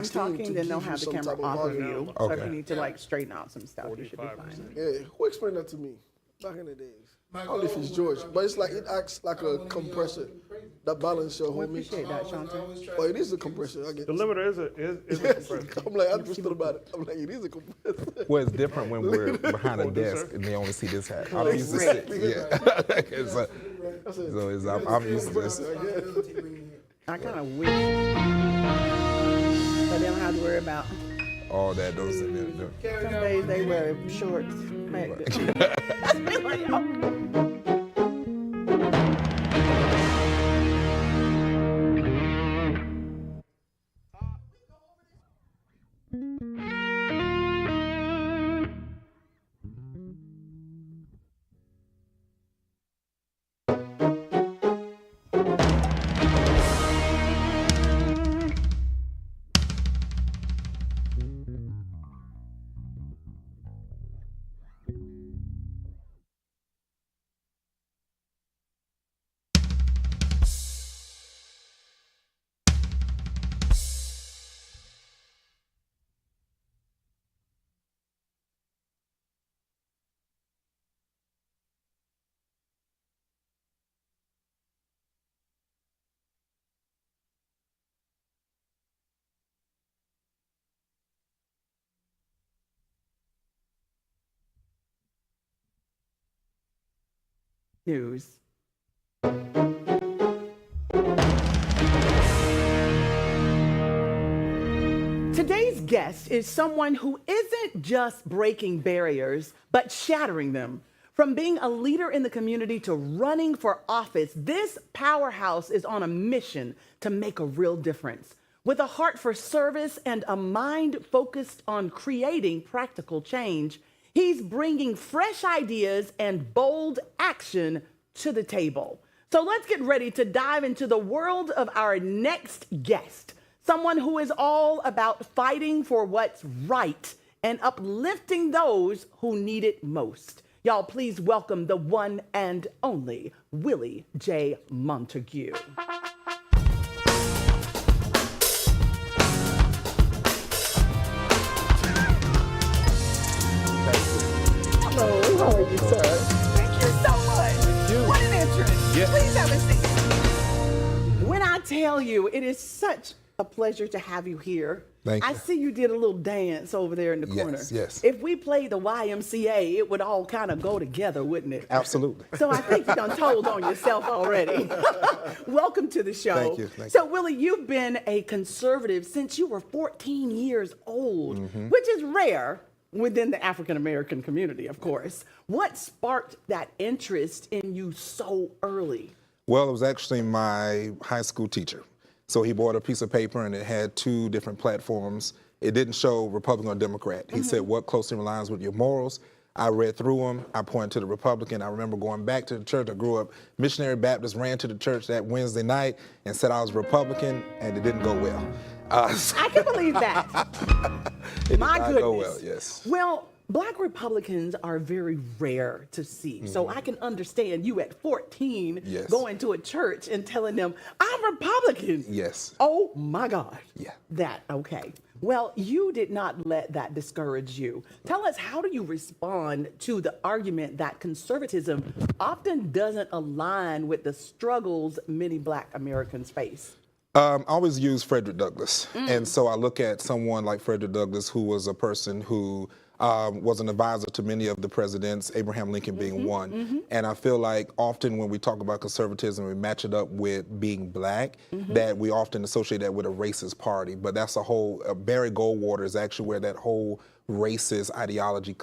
I'm talking, then they'll have the camera off of you. So if you need to like straighten out some stuff, you should be fine. Yeah, who explained that to me back in the days? I don't know if it's George, but it's like it acts like a compressor that balance your We homie. appreciate that, Shanta. Oh, it is a compressor. I get The limiter is a compressor. I'm like, I'm just about it. I'm like, it is a compressor. Well, it's different when we're behind a desk and they only see this hat. I'm used to sit. Yeah. I'm used to this. I kind of wish. So they don't have to worry about. All that goes in there. Some days they wear shorts. News. Today's guest is someone who isn't just breaking barriers, but shattering them. From being a leader in the community to running for office, this powerhouse is on a mission to make a real difference. With a heart for service and a mind focused on creating practical change, he's bringing fresh ideas and bold action to the table. So let's get ready to dive into the world of our next guest, someone who is all about fighting for what's right and uplifting those who need it most. Y'all, please welcome the one and only Willie J. Montague. Hello, how are you, sir? Thank you so much. What an interest. Yes. Please have a seat. When I tell you, it is such a pleasure to have you here. Thank you. I see you did a little dance over there in the corner. Yes. If we played the YMCA, it would all kind of go together, wouldn't it? Absolutely. So I think you done told on yourself already. Welcome to the show. Thank you. So Willie, you've been a conservative since you were 14 years old, which is rare within the African American community, of course. What sparked that interest in you so early? Well, it was actually my high school teacher. So he bought a piece of paper and it had two different platforms. It didn't show Republican or Democrat. He said, what closely aligns with your morals? I read through them. I pointed to the Republican. I remember going back to the church. I grew up missionary Baptist, ran to the church that Wednesday night and said I was Republican, and it didn't go well. I can believe that. It My did not goodness. go well, yes. Well, Black Republicans are very rare to see. So I can understand you at 14 Yes. going to a church and telling them, I'm Republican. Yes. Oh my God. Yeah. Okay. Well, you did not let that discourage you. Tell us, how do you respond to the argument that conservatism often doesn't align with the struggles many Black Americans face? I always use Frederick Douglass. And so I look at someone like Frederick Douglass, who was a person who was an advisor to many of the presidents, Abraham Lincoln being one. And I feel like often when we talk about conservatism, we match it up with being Black, that we often associate that with a racist party. But that's a whole, Barry Goldwater is actually where that whole racist ideology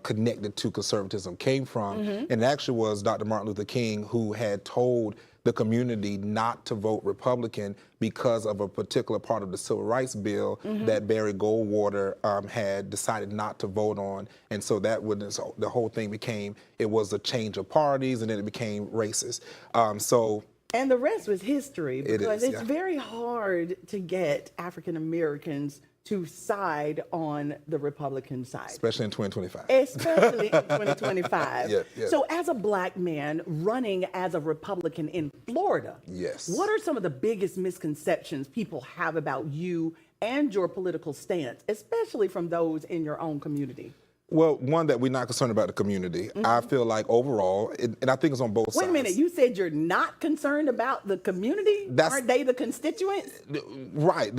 connected to conservatism came from. And it actually was Dr. Martin Luther King who had told the community not to vote Republican because of a particular part of the Civil Rights Bill that Barry Goldwater had decided not to vote on. And so that would, the whole thing became, it was a change of parties, and then it became racist. And the rest was history, because it's yeah. very hard to get African Americans to side on the Republican side. Especially in 2025. Especially in 2025. Yeah. So as a Black man running as a Republican in Florida, Yes. what are some of the biggest misconceptions people have about you and your political stance, especially from those in your own community? Well, one, that we're not concerned about the community. I feel like overall, and I think it's on both sides. Wait a minute, you said you're not concerned about the community? Aren't they the constituents? Right.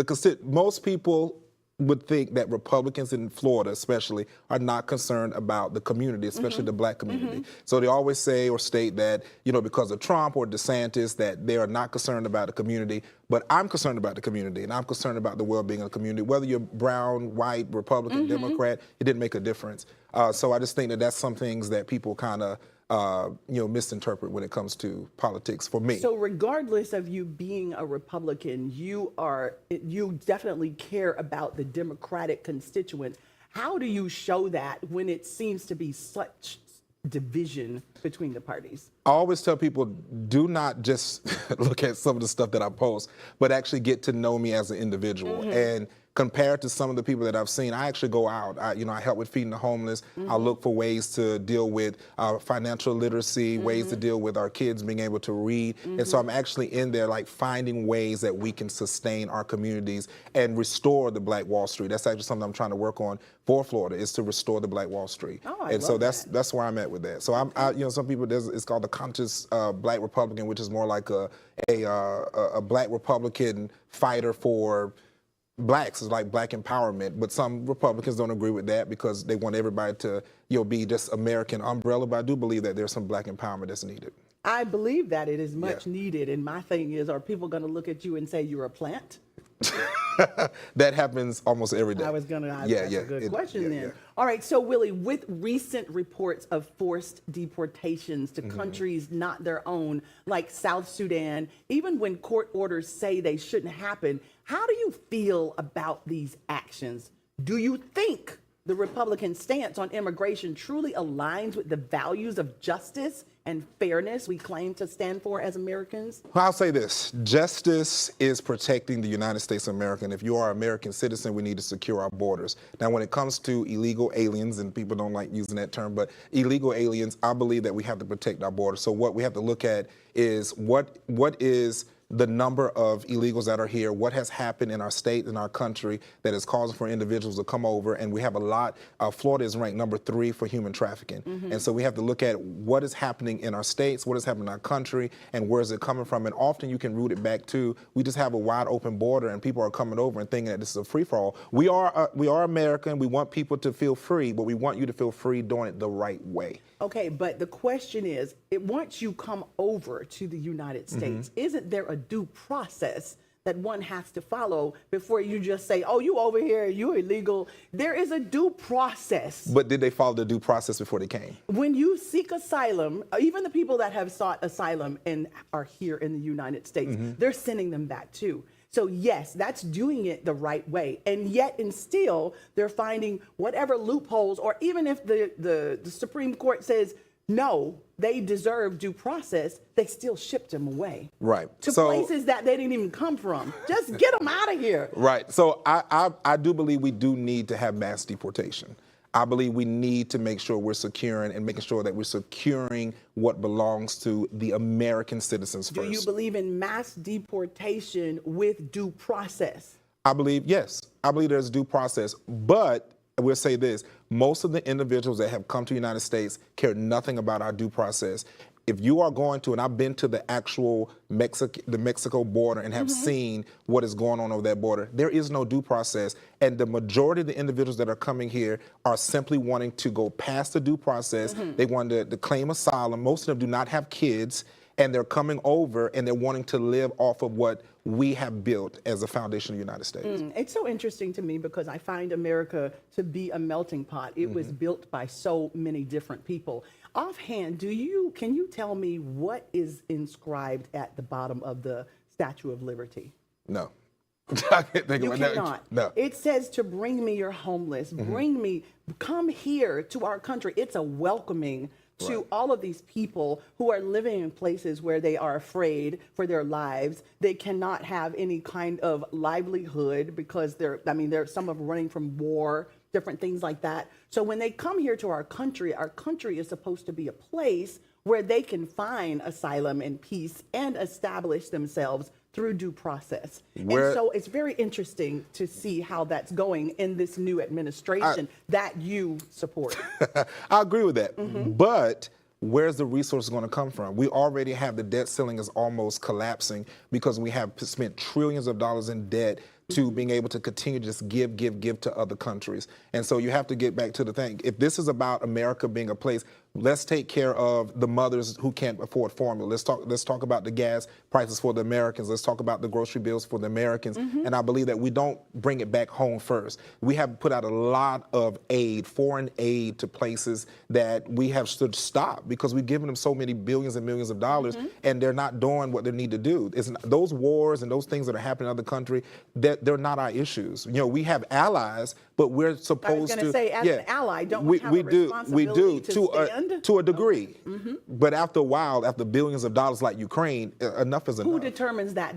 Most people would think that Republicans in Florida especially are not concerned about the community, especially the black community. So they always say or state that, because of Trump or DeSantis, that they are not concerned about the community. But I'm concerned about the community, and I'm concerned about the well-being of the community. Whether you're brown, white, Republican, Democrat, it didn't make a difference. So I just think that that's some things that people kind of misinterpret when it comes to politics for me. So regardless of you being a Republican, you definitely care about the Democratic constituents. How do you show that when it seems to be such division between the parties? I always tell people, do not just look at some of the stuff that I post, but actually get to know me as an individual. And compared to some of the people that I've seen, I actually go out. I help with feeding the homeless. I look for ways to deal with financial literacy, ways to deal with our kids being able to read. And so I'm actually in there like finding ways that we can sustain our communities and restore the Black Wall Street. That's actually something I'm trying to work on for Florida, is to restore the Black Wall Street. And so that's where I'm at with that. So some people, it's called the conscious Black Republican, which is more like a Black Republican fighter for blacks. Is like Black empowerment, but some Republicans don't agree with that because they want everybody to be just American umbrella. But I do believe that there's some Black empowerment that's needed. I believe that it is much needed, and my thing is, are people going to look at you and say you're a plant? That happens almost every day. That's a good question then. Yeah. All right, so Willie, with recent reports of forced deportations to countries not their own, like South Sudan, even when court orders say they shouldn't happen, how do you feel about these actions? Do you think the Republican stance on immigration truly aligns with the values of justice and fairness we claim to stand for as Americans? Well, I'll say this. Justice is protecting the United States of America. And if you are an American citizen, we need to secure our borders. Now, when it comes to illegal aliens, and people don't like using that term, but illegal aliens, I believe that we have to protect our borders. So what we have to look at is what is the number of illegals that are here, what has happened in our state, in our country, that is causing for individuals to come over. And we have a lot. Florida is ranked number 3 for human trafficking. And so we have to look at what is happening in our states, what is happening in our country, and where is it coming from. And often you can root it back to, we just have a wide open border and people are coming over and thinking that this is a free-for-all. We are American. We want people to feel free, but we want you to feel free doing it the right way. Okay, but the question is, once you come over to the United States, isn't there a due process that one has to follow before you just say, oh, you over here, you're illegal? There is a due process. But did they follow the due process before they came? When you seek asylum, even the people that have sought asylum and are here in the United States, they're sending them back too. So yes, that's doing it the right way. And yet and still, they're finding whatever loopholes, or even if the Supreme Court says, no, they deserve due process, they still shipped them away. Right. To places that they didn't even come from. Just get them out of here. Right. So I do believe we do need to have mass deportation. I believe we need to make sure we're securing and making sure that we're securing what belongs to the American citizens first. Do you believe in mass deportation with due process? I believe, yes. I believe there's due process. But I will say this, most of the individuals that have come to the United States care nothing about our due process. If you are going to, and I've been to the actual Mexico border and have seen what is going on over that border, there is no due process. And the majority of the individuals that are coming here are simply wanting to go past the due process. They want to claim asylum. Most of them do not have kids, and they're coming over and they're wanting to live off of what we have built as a foundation of the United States. It's so interesting to me because I find America to be a melting pot. It was built by so many different people. Offhand, can you tell me what is inscribed at the bottom of the Statue of Liberty? No. I can't think You of it. cannot. No. It says to bring me your homeless, come here to our country. It's a welcoming to all of these people who are living in places where they are afraid for their lives. They cannot have any kind of livelihood because they're some of running from war, different things like that. So when they come here to our country is supposed to be a place where they can find asylum and peace and establish themselves through due process. Where- And so it's very interesting to see how that's going in this new administration that you support. I agree with that. But where's the resources going to come from? We already have the debt ceiling is almost collapsing because we have spent trillions of dollars in debt to being able to continue to just give to other countries. And so you have to get back to the thing. If this is about America being a place, let's take care of the mothers who can't afford formula. Let's talk about the gas prices for the Americans. Let's talk about the grocery bills for the Americans. And I believe that we don't bring it back home first. We have put out a lot of aid, foreign aid to places that we have stood stop because we've given them so many billions and millions of dollars and they're not doing what they need to do. Those wars and those things that are happening in other countries, they're not our issues. You know, we have allies, but we're supposed to. I was going to say, as an ally, don't we have a responsibility to stand? To a degree. But after a while, after billions of dollars like Ukraine, enough is enough. Who determines that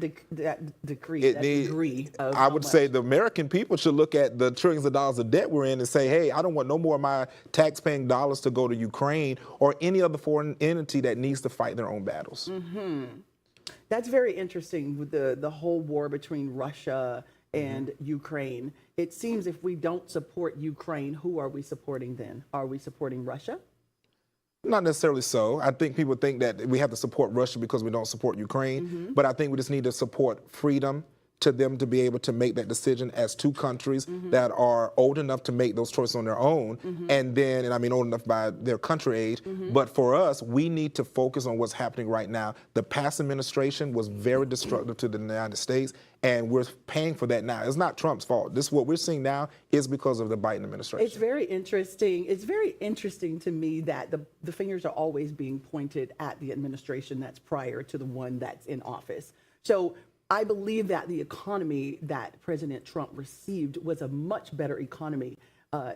degree of I would say the American people should look at the trillions of dollars of debt we're in and say, hey, I don't want no more of my tax-paying dollars to go to Ukraine or any other foreign entity that needs to fight their own battles. That's very interesting with the whole war between Russia and Ukraine. It seems if we don't support Ukraine, who are we supporting then? Are we supporting Russia? Not necessarily so. I think people think that we have to support Russia because we don't support Ukraine, but I think we just need to support freedom to them to be able to make that decision as two countries that are old enough to make those choices on their own, and I mean old enough by their country age, but for us, we need to focus on what's happening right now. The past administration was very destructive to the United States, and we're paying for that now. It's not Trump's fault. This what we're seeing now is because of the Biden administration. It's very interesting. It's very interesting to me that the fingers are always being pointed at the administration that's prior to the one that's in office. So I believe that the economy that President Trump received was a much better economy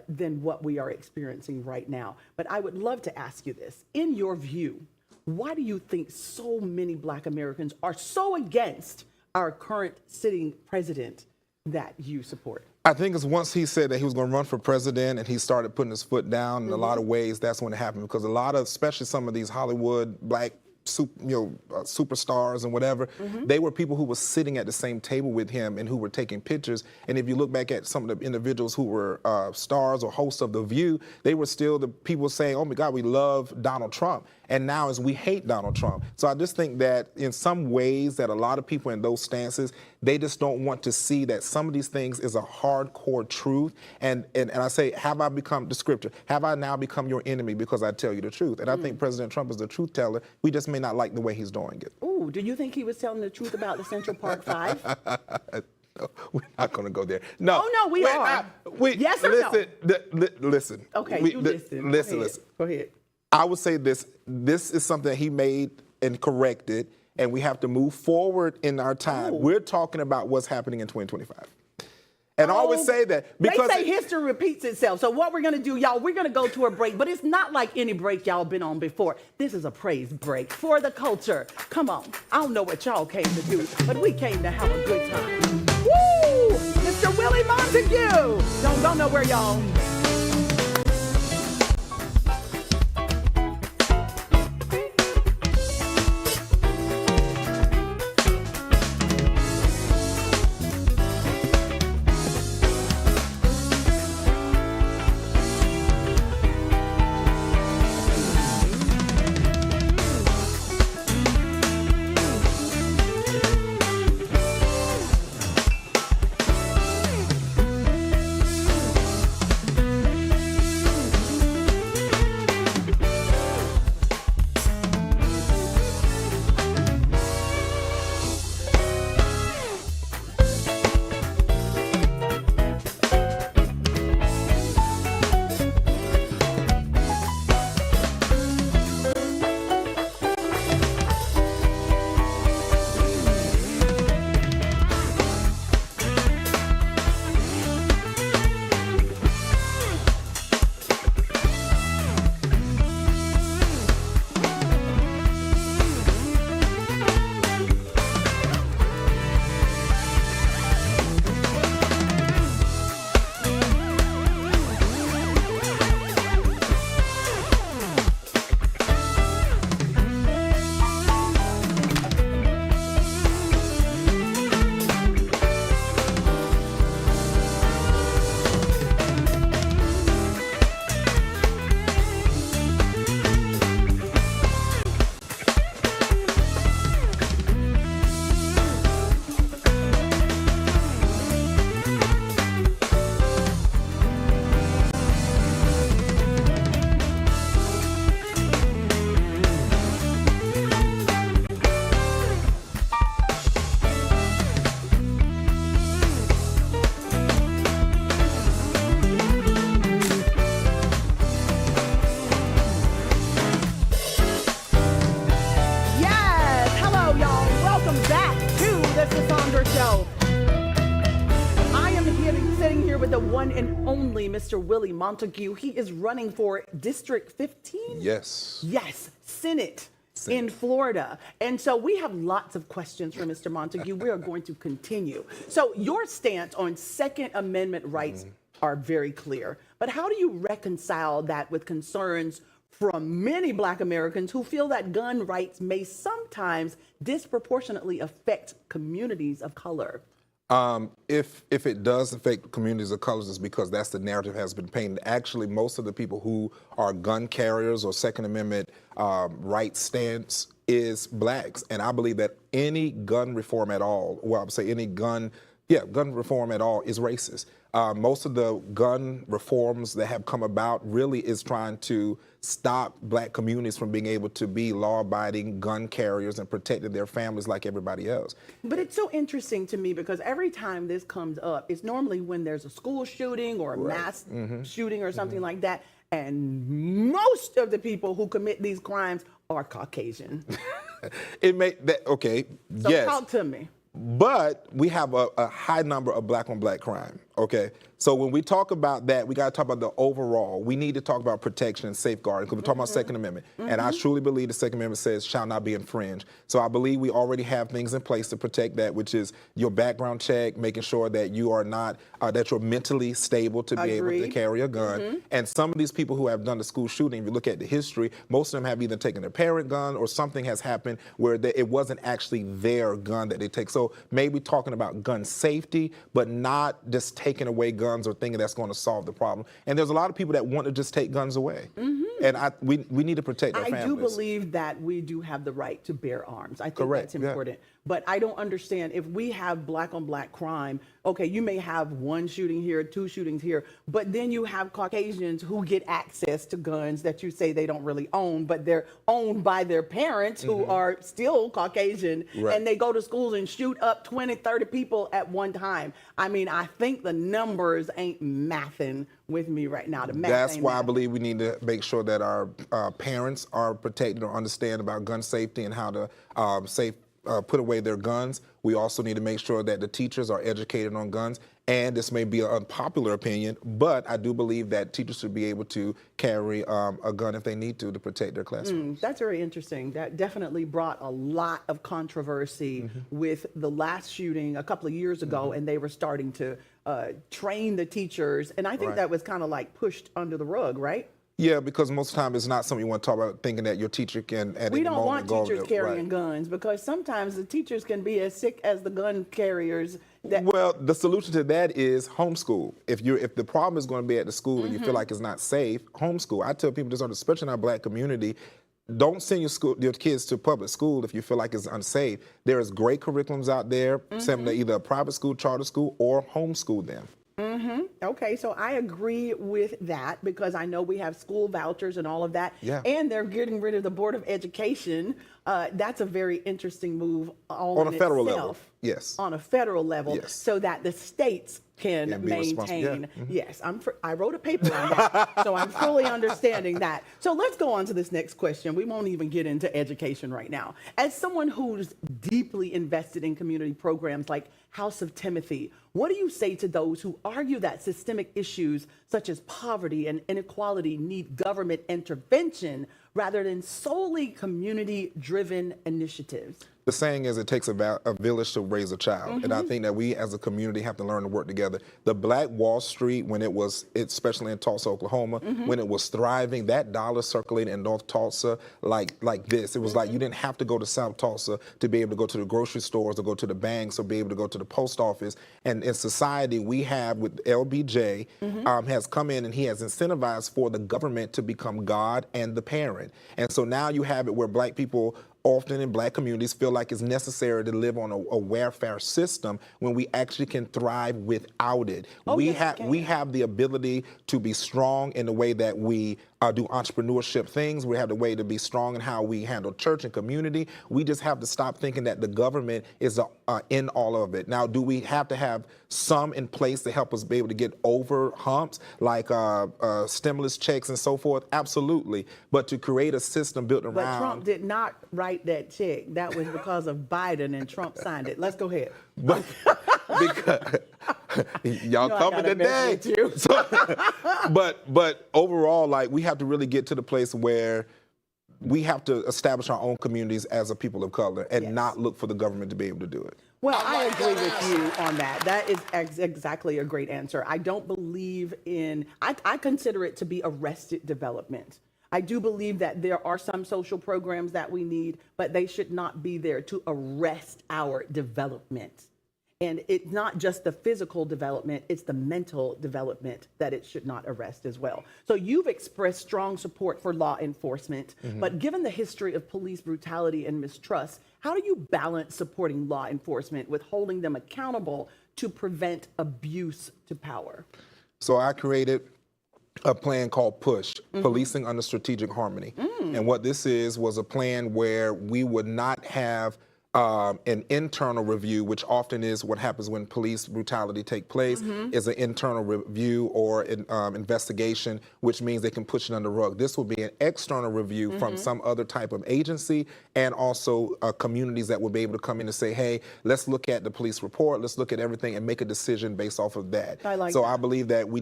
than what we are experiencing right now. But I would love to ask you this. In your view, why do you think so many Black Americans are so against our current sitting president that you support? I think it's once he said that he was going to run for president and he started putting his foot down in a lot of ways, that's when it happened. Because a lot of, especially some of these Hollywood Black superstars and whatever, they were people who were sitting at the same table with him and who were taking pictures. And if you look back at some of the individuals who were stars or hosts of The View, they were still the people saying, oh my God, we love Donald Trump. And now as we hate Donald Trump. So I just think that in some ways that a lot of people in those stances, they just don't want to see that some of these things is a hardcore truth. And I say, have I become the scripture? Have I now become your enemy because I tell you the truth? And I think President Trump is the truth teller. We just may not like the way he's doing it. Ooh, do you think he was telling the truth about the Central Park 5? No, we're not going to go there. No. Oh, no, we are. Yes or listen, no? Listen. Okay, you listen. Listen. Go ahead. I would say this. This is something that he made and corrected, and we have to move forward in our time. Oh. We're talking about what's happening in 2025. And I always say that because they say history repeats itself. So what we're going to do, y'all, we're going to go to a break, but it's not like any break y'all been on before. This is a praise break for the culture. Come on. I don't know what y'all came to do, but we came to have a good time. Woo! Mr. Willie Montague. Don't go nowhere, y'all. the one and only Mr. Willie Montague. He is running for District 15? Yes. Yes, Senate in Florida. And so we have lots of questions for Mr. Montague. We are going to continue. So your stance on Second Amendment rights are very clear. But how do you reconcile that with concerns from many Black Americans who feel that gun rights may sometimes disproportionately affect communities of color? If it does affect communities of colors, it's because that's the narrative has been painted. Actually, most of the people who are gun carriers or Second Amendment rights stance is Blacks, and I believe that any gun reform at all, well, I would say any gun reform at all is racist. Most of the gun reforms that have come about really is trying to stop Black communities from being able to be law-abiding gun carriers and protecting their families like everybody else. But it's so interesting to me because every time this comes up, it's normally when there's a school shooting or a mass shooting or something like that. And most of the people who commit these crimes are Caucasian. So yes. Talk to me. But we have a high number of Black on Black crime, okay? So when we talk about that, we got to talk about the overall. We need to talk about protection and safeguarding because we're talking about Second Amendment. And I truly believe the Second Amendment says shall not be infringed. So I believe we already have things in place to protect that, which is your background check, making sure that you are not, that you're mentally stable to be able to carry a gun. And some of these people who have done the school shooting, if you look at the history, most of them have either taken their parent gun or something has happened where it wasn't actually their gun that they take. So maybe talking about gun safety, but not just taking away guns or thinking that's going to solve the problem. And there's a lot of people that want to just take guns away. And we need to protect our families. I do believe that we do have the right to bear arms. I think that's important. But I don't understand if we have Black on Black crime, okay, you may have one shooting here, two shootings here, but then you have Caucasians who get access to guns that you say they don't really own, but they're owned by their parents who are still Caucasian, and they go to schools and shoot up 20, 30 people at one time. I mean, I think the numbers ain't mathing with me right now. That's why I believe we need to make sure that our parents are protected or understand about gun safety and how to put away their guns. We also need to make sure that the teachers are educated on guns. And this may be an unpopular opinion, but I do believe that teachers should be able to carry a gun if they need to protect their classrooms. That's very interesting. That definitely brought a lot of controversy with the last shooting a couple of years ago, and they were starting to train the teachers. And I think that was kind of like pushed under the rug, right? Yeah, because most of the time it's not something you want to talk about, thinking that your teacher can at We any don't moment want teachers carrying guns because sometimes the teachers can be as sick as the gun carriers. Well, the solution to that is homeschool. If the problem is going to be at the school and you feel like it's not safe, homeschool. I tell people, especially in our Black community, don't send your kids to public school if you feel like it's unsafe. There is great curriculums out there. Send them to either a private school, charter school, or homeschool them. Okay, so I agree with that because I know we have school vouchers and all of that. Yeah. And they're getting rid of the Board of Education. That's a very interesting move on a federal level. Yes. On a federal level, yes. So that the states can maintain. Yes, I wrote a paper on that, so I'm fully understanding that. So let's go on to this next question. We won't even get into education right now. As someone who's deeply invested in community programs like House of Timothy, what do you say to those who argue that systemic issues such as poverty and inequality need government intervention rather than solely community-driven initiatives? The saying is it takes a village to raise a child. And I think that we as a community have to learn to work together. The Black Wall Street, when it was, especially in Tulsa, Oklahoma, when it was thriving, that dollar circulated in North Tulsa like this. It was like you didn't have to go to South Tulsa to be able to go to the grocery stores or go to the banks or be able to go to the post office. And in society, we have with LBJ has come in and he has incentivized for the government to become God and the parent. And so now you have it where Black people often in Black communities feel like it's necessary to live on a welfare system when we actually can thrive without it. We have the ability to be strong in the way that we do entrepreneurship things. We have the way to be strong in how we handle church and community. We just have to stop thinking that the government is in all of it. Now, do we have to have some in place to help us be able to get over humps like stimulus checks and so forth? Absolutely. But to create a system built around... But Trump did not write that check. That was because of Biden and Trump signed it. Let's go ahead. Y'all I coming gotta mess today. with you. But overall, like, we have to really get to the place where we have to establish our own communities as a people of color and Yes. not look for the government to be able to do it. Well, I agree with you on that. That is exactly a great answer. I don't believe in, I consider it to be arrested development. I do believe that there are some social programs that we need, but they should not be there to arrest our development. And it's not just the physical development, it's the mental development that it should not arrest as well. So you've expressed strong support for law enforcement, but given the history of police brutality and mistrust, how do you balance supporting law enforcement with holding them accountable to prevent abuse to power? So I created a plan called PUSH, Policing Under Strategic Harmony. And what this was a plan where we would not have an internal review, which often is what happens when police brutality take place, is an internal review or an investigation, which means they can push it under the rug. This will be an external review from some other type of agency, and also communities that will be able to come in and say, hey, let's look at the police report, let's look at everything and make a decision based off of that. I believe that we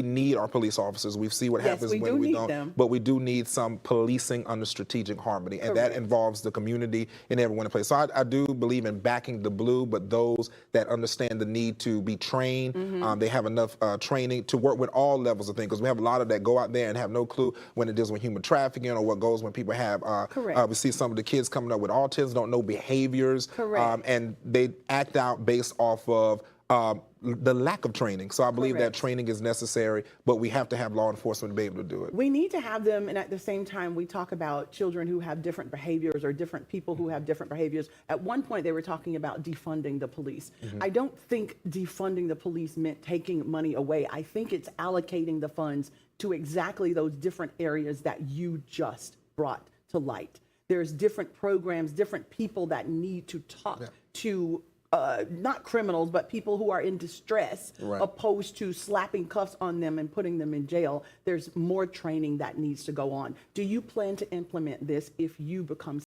need our police officers. We see what happens when we don't, but we do need some policing under strategic harmony, and that involves the community and everyone in place. So I do believe in backing the blue, but those that understand the need to be trained, they have enough training to work with all levels of things, because we have a lot of that go out there and have no clue when it deals with human trafficking, or what goes when people have, we see some of the kids coming up with autism, don't know behaviors, and they act out based off of the lack of training. So I believe that training is necessary, but we have to have law enforcement to be able to do it. We need to have them, and at the same time, we talk about children who have different behaviors or different people who have different behaviors. At one point, they were talking about defunding the police. I don't think defunding the police meant taking money away. I think it's allocating the funds to exactly those different areas that you just brought to light. There's different programs, different people that need to talk to not criminals, but people who are in distress, opposed to slapping cuffs on them and putting them in jail. There's more training that needs to go on. Do you plan to implement this if you become